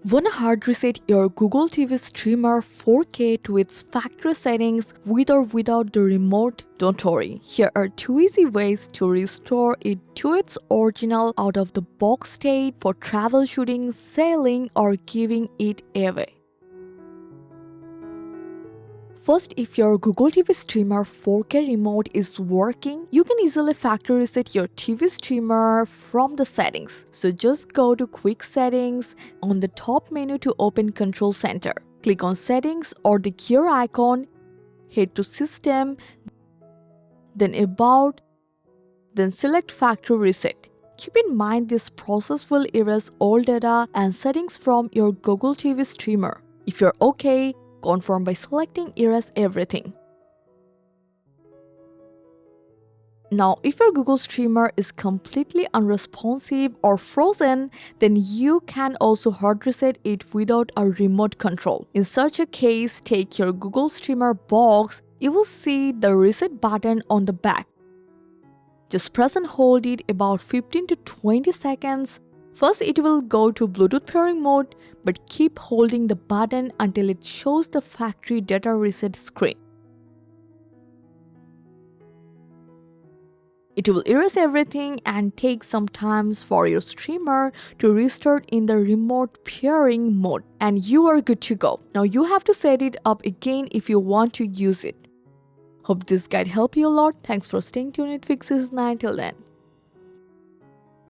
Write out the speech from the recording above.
Wanna hard reset your Google TV streamer 4K to its factory settings with or without the remote? Don't worry, here are 2 easy ways to restore it to its original out-of-the-box state for troubleshooting, selling, or giving it away. First, if your Google TV streamer 4K remote is working, you can easily factory reset your TV streamer from the settings. So just go to Quick Settings on the top menu to open Control Center. Click on Settings or the gear icon, head to System, then About, then select Factory Reset. Keep in mind this process will erase all data and settings from your Google TV streamer. If you're okay, confirm by selecting Erase Everything. Now, if your Google streamer is completely unresponsive or frozen, then you can also hard reset it without a remote control. In such a case, take your Google streamer box. You will see the reset button on the back. Just press and hold it about 15 to 20 seconds. First, it will go to Bluetooth pairing mode, but keep holding the button until it shows the factory data reset screen. It will erase everything and take some time for your streamer to restart in the remote pairing mode, and you are good to go. Now you have to set it up again if you want to use it. Hope this guide helped you a lot. Thanks for staying tuned with Fixes 9 till then.